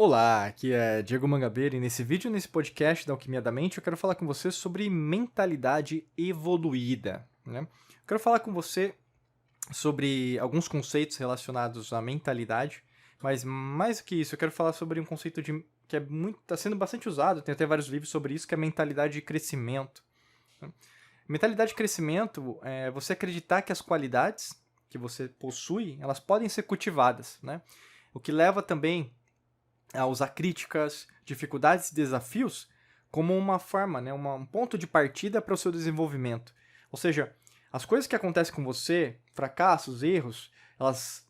Olá, aqui é Diego Mangabeira e nesse vídeo, nesse podcast da Alquimia da Mente, eu quero falar com você sobre mentalidade evoluída, né? Eu quero falar com você sobre alguns conceitos relacionados à mentalidade, mas mais do que isso, eu quero falar sobre um conceito que está sendo bastante usado, tem até vários livros sobre isso, que é a mentalidade de crescimento, né? Mentalidade de crescimento é você acreditar que as qualidades que você possui, elas podem ser cultivadas, né? O que leva também a usar críticas, dificuldades e desafios como uma forma, né, um ponto de partida para o seu desenvolvimento. Ou seja, as coisas que acontecem com você, fracassos, erros, elas,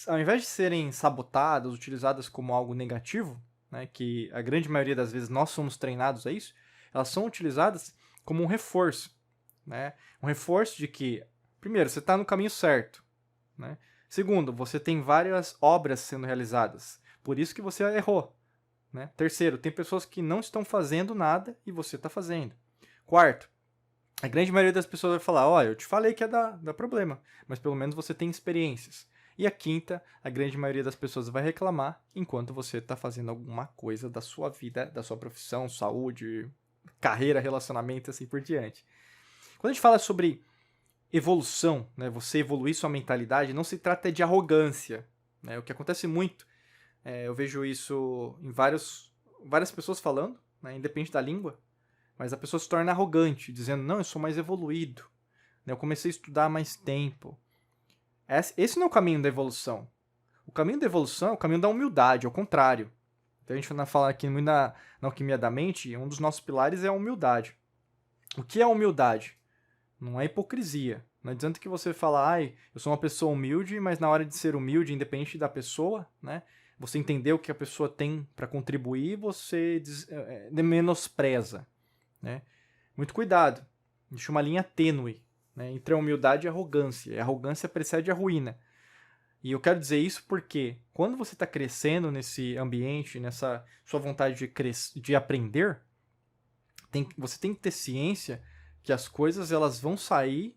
ao invés de serem sabotadas, utilizadas como algo negativo, né, que a grande maioria das vezes nós somos treinados a isso, elas são utilizadas como um reforço. Né? Um reforço de que, primeiro, você está no caminho certo. Né? Segundo, você tem várias obras sendo realizadas. Por isso que você errou. Né? Terceiro, tem pessoas que não estão fazendo nada e você está fazendo. Quarto, a grande maioria das pessoas vai falar, olha, eu te falei que ia dar problema, mas pelo menos você tem experiências. E a quinta, a grande maioria das pessoas vai reclamar enquanto você está fazendo alguma coisa da sua vida, da sua profissão, saúde, carreira, relacionamento e assim por diante. Quando a gente fala sobre evolução, né, você evoluir sua mentalidade, não se trata de arrogância. Né? O que acontece muito, eu vejo isso em várias pessoas falando, né, independente da língua, mas a pessoa se torna arrogante, dizendo, não, eu sou mais evoluído, né, eu comecei a estudar há mais tempo. Esse não é o caminho da evolução. O caminho da evolução é o caminho da humildade, ao contrário. Então a gente vai falar aqui muito na alquimia da mente, um dos nossos pilares é a humildade. O que é a humildade? Não é hipocrisia. Não adianta que você fala, ai, eu sou uma pessoa humilde, mas na hora de ser humilde, independente da pessoa, né? Você entender o que a pessoa tem para contribuir, você menospreza. Né? Muito cuidado. Deixa uma linha tênue, né, entre a humildade e a arrogância. E a arrogância precede a ruína. E eu quero dizer isso porque quando você está crescendo nesse ambiente, nessa sua vontade de aprender, você tem que ter ciência que as coisas elas vão sair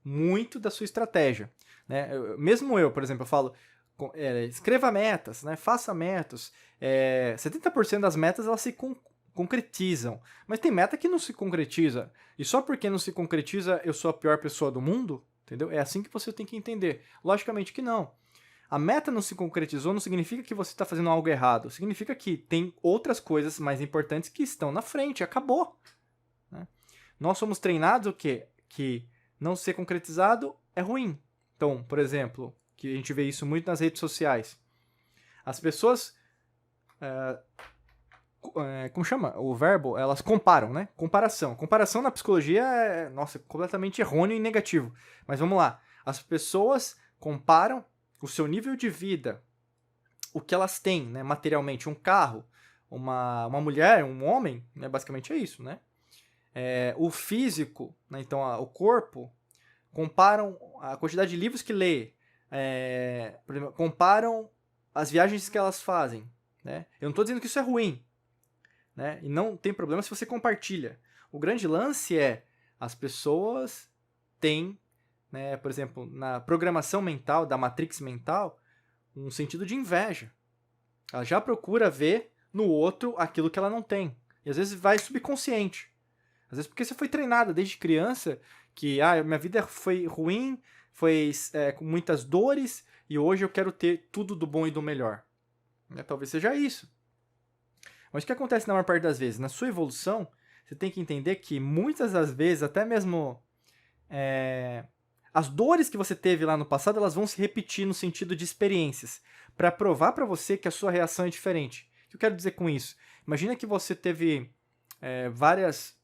muito da sua estratégia. Né? Mesmo eu, por exemplo, eu falo, escreva metas, né? Faça metas. 70% das metas elas se concretizam, mas tem meta que não se concretiza. E só porque não se concretiza eu sou a pior pessoa do mundo? Entendeu? É assim que você tem que entender. Logicamente que não. A meta não se concretizou não significa que você está fazendo algo errado. Significa que tem outras coisas mais importantes que estão na frente. Acabou. Né? Nós somos treinados o quê? Que não ser concretizado é ruim. Então, por exemplo, que a gente vê isso muito nas redes sociais. As pessoas, como chama? O verbo, elas comparam, né? Comparação. Comparação na psicologia é, nossa, completamente errôneo e negativo. Mas vamos lá. As pessoas comparam o seu nível de vida, o que elas têm, né, materialmente, um carro, uma mulher, um homem, né, basicamente é isso, né? O físico, né, então o corpo, comparam a quantidade de livros que lê, por exemplo, comparam as viagens que elas fazem. Né? Eu não estou dizendo que isso é ruim, né? E não tem problema se você compartilha. O grande lance é as pessoas têm, né, por exemplo, na programação mental, da matrix mental, um sentido de inveja. Ela já procura ver no outro aquilo que ela não tem. E às vezes vai subconsciente. Às vezes porque você foi treinada desde criança que minha vida foi ruim, foi com muitas dores e hoje eu quero ter tudo do bom e do melhor. Talvez seja isso. Mas o que acontece na maior parte das vezes? Na sua evolução, você tem que entender que muitas das vezes, até mesmo as dores que você teve lá no passado, elas vão se repetir no sentido de experiências, para provar para você que a sua reação é diferente. O que eu quero dizer com isso? Imagina que você teve várias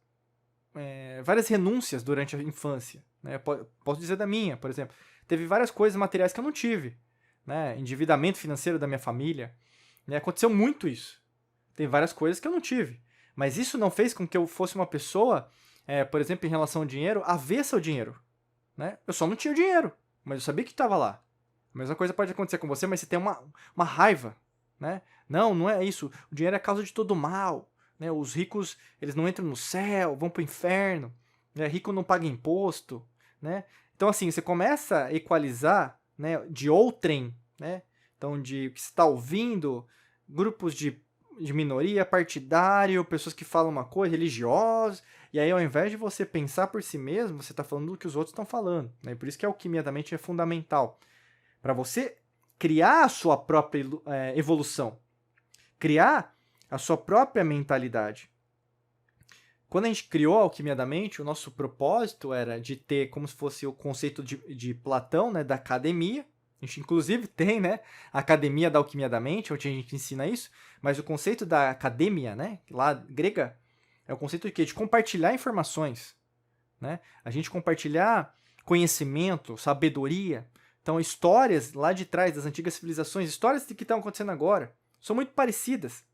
renúncias durante a infância. Né? Posso dizer da minha, por exemplo. Teve várias coisas materiais que eu não tive. Né? Endividamento financeiro da minha família. Né? Aconteceu muito isso. Tem várias coisas que eu não tive. Mas isso não fez com que eu fosse uma pessoa, por exemplo, em relação ao dinheiro, avessa ao dinheiro. Né? Eu só não tinha o dinheiro, mas eu sabia que estava lá. A mesma coisa pode acontecer com você, mas você tem uma raiva. Né? Não é isso. O dinheiro é a causa de todo mal. Né? Os ricos, eles não entram no céu, vão para o inferno. Né? Rico não paga imposto. Né? Então, assim, você começa a equalizar, né, de outrem, né? Então, de que você está ouvindo, grupos de minoria, partidário, pessoas que falam uma coisa, religiosos, e aí ao invés de você pensar por si mesmo, você está falando do que os outros estão falando, né? Por isso que a alquimia da mente é fundamental, para você criar a sua própria evolução, criar a sua própria mentalidade. Quando a gente criou a alquimia da mente, o nosso propósito era de ter como se fosse o conceito de Platão, né, da academia. A gente, inclusive, tem, né, a Academia da Alquimia da Mente, onde a gente ensina isso, mas o conceito da academia, né, lá grega, é o conceito de quê? De compartilhar informações, né? A gente compartilhar conhecimento, sabedoria. Então, histórias lá de trás das antigas civilizações, histórias que estão acontecendo agora, são muito parecidas,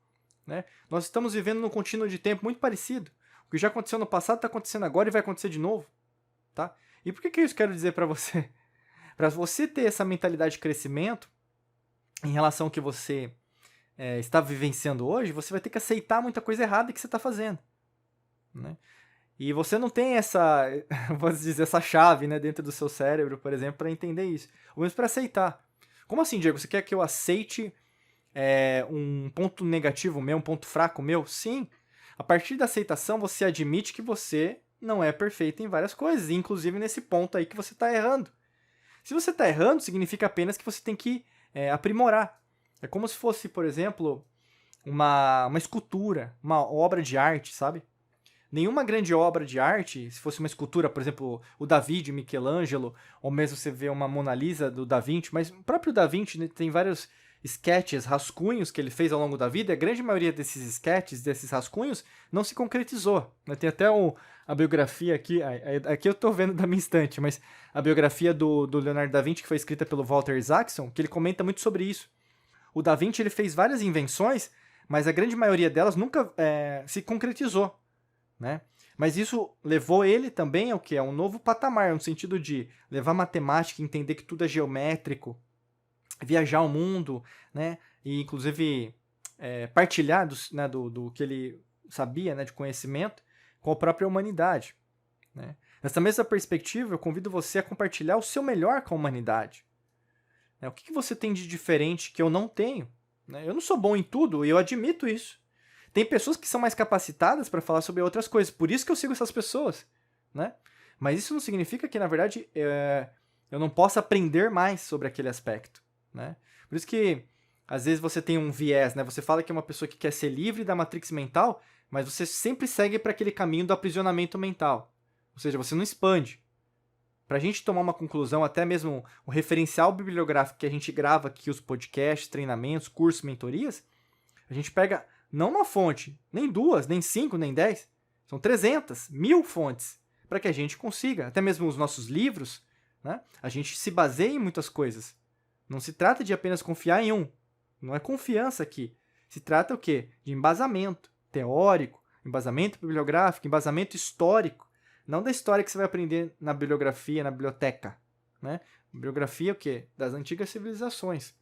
né? Nós estamos vivendo num contínuo de tempo muito parecido. O que já aconteceu no passado está acontecendo agora e vai acontecer de novo, tá? E por que eu quero dizer para você? Para você ter essa mentalidade de crescimento em relação ao que você está vivenciando hoje, você vai ter que aceitar muita coisa errada que você está fazendo, né? E você não tem essa, vou dizer, essa chave, né, dentro do seu cérebro, por exemplo, para entender isso. Ou mesmo para aceitar. Como assim, Diego? Você quer que eu aceite um ponto negativo meu, um ponto fraco meu? Sim. A partir da aceitação, você admite que você não é perfeito em várias coisas, inclusive nesse ponto aí que você está errando. Se você está errando, significa apenas que você tem que aprimorar. É como se fosse, por exemplo, uma escultura, uma obra de arte, sabe? Nenhuma grande obra de arte, se fosse uma escultura, por exemplo, o Davi de Michelangelo, ou mesmo você vê uma Mona Lisa do Da Vinci, mas o próprio Da Vinci, né, tem vários sketches, rascunhos que ele fez ao longo da vida, e a grande maioria desses sketches, desses rascunhos, não se concretizou. Tem até a biografia aqui, aqui eu estou vendo da minha estante, mas a biografia do Leonardo da Vinci, que foi escrita pelo Walter Isaacson, que ele comenta muito sobre isso. O Da Vinci ele fez várias invenções, mas a grande maioria delas nunca se concretizou, né? Mas isso levou ele também ao que? A um novo patamar, no sentido de levar matemática, entender que tudo é geométrico, viajar o mundo, né? E inclusive partilhar do que ele sabia, né, de conhecimento com a própria humanidade, né? Nessa mesma perspectiva, eu convido você a compartilhar o seu melhor com a humanidade. O que você tem de diferente que eu não tenho? Eu não sou bom em tudo e eu admito isso. Tem pessoas que são mais capacitadas para falar sobre outras coisas, por isso que eu sigo essas pessoas, né? Mas isso não significa que, na verdade, eu não possa aprender mais sobre aquele aspecto, né? Por isso que, às vezes, você tem um viés, né? Você fala que é uma pessoa que quer ser livre da matrix mental, mas você sempre segue para aquele caminho do aprisionamento mental. Ou seja, você não expande. Para a gente tomar uma conclusão, até mesmo o referencial bibliográfico que a gente grava aqui, os podcasts, treinamentos, cursos, mentorias, a gente pega não uma fonte, nem duas, nem 5, nem 10, são 300, 1000 fontes, para que a gente consiga, até mesmo os nossos livros, né, a gente se baseia em muitas coisas. Não se trata de apenas confiar em um, não é confiança aqui. Se trata o quê? De embasamento teórico, embasamento bibliográfico, embasamento histórico. Não da história que você vai aprender na bibliografia, na biblioteca, né? Bibliografia o quê? Das antigas civilizações.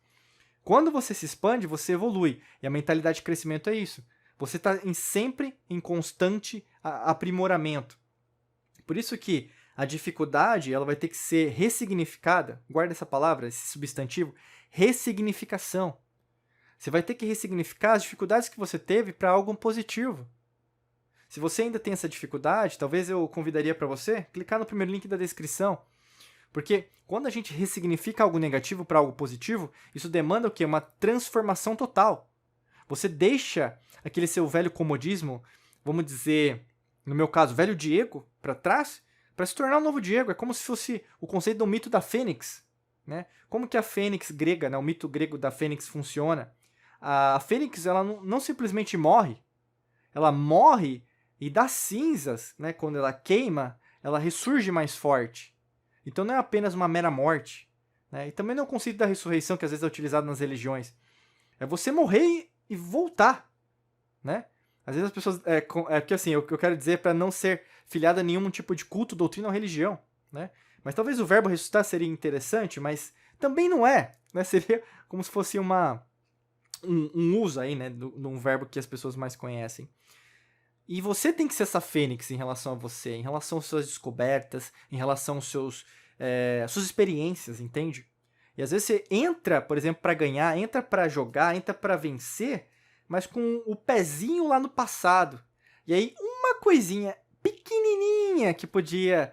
Quando você se expande, você evolui. E a mentalidade de crescimento é isso. Você está sempre em constante aprimoramento. Por isso que a dificuldade ela vai ter que ser ressignificada. Guarda essa palavra, esse substantivo. Ressignificação. Você vai ter que ressignificar as dificuldades que você teve para algo positivo. Se você ainda tem essa dificuldade, talvez eu convidaria para você clicar no primeiro link da descrição. Porque quando a gente ressignifica algo negativo para algo positivo, isso demanda o quê? Uma transformação total. Você deixa aquele seu velho comodismo, vamos dizer, no meu caso, velho Diego, para trás, para se tornar um novo Diego. É como se fosse o conceito do mito da fênix, né? Como que a fênix grega, né, o mito grego da fênix funciona? A fênix ela não simplesmente morre. Ela morre e das cinzas, né, quando ela queima, ela ressurge mais forte. Então não é apenas uma mera morte, né? E também não é o conceito da ressurreição que às vezes é utilizado nas religiões. É você morrer e voltar, né? Às vezes as pessoas... porque assim, eu quero dizer para não ser filiado a nenhum tipo de culto, doutrina ou religião, né? Mas talvez o verbo ressuscitar seria interessante, mas também não é, né? Seria como se fosse um uso aí, né? De um verbo que as pessoas mais conhecem. E você tem que ser essa fênix em relação a você, em relação às suas descobertas, em relação às suas experiências, entende? E às vezes você entra, por exemplo, para ganhar, entra para jogar, entra para vencer, mas com o pezinho lá no passado. E aí uma coisinha pequenininha que podia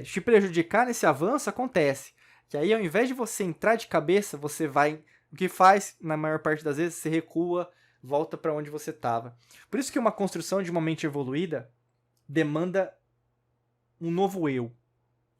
te prejudicar nesse avanço acontece. E aí ao invés de você entrar de cabeça, você vai... O que faz, na maior parte das vezes, você recua, volta para onde você estava. Por isso que uma construção de uma mente evoluída demanda um novo eu,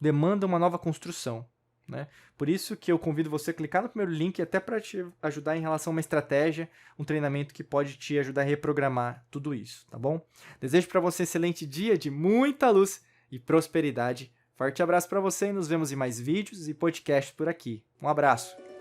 demanda uma nova construção, né? Por isso que eu convido você a clicar no primeiro link até para te ajudar em relação a uma estratégia, um treinamento que pode te ajudar a reprogramar tudo isso, tá bom? Desejo para você um excelente dia de muita luz e prosperidade. Forte abraço para você e nos vemos em mais vídeos e podcasts por aqui. Um abraço!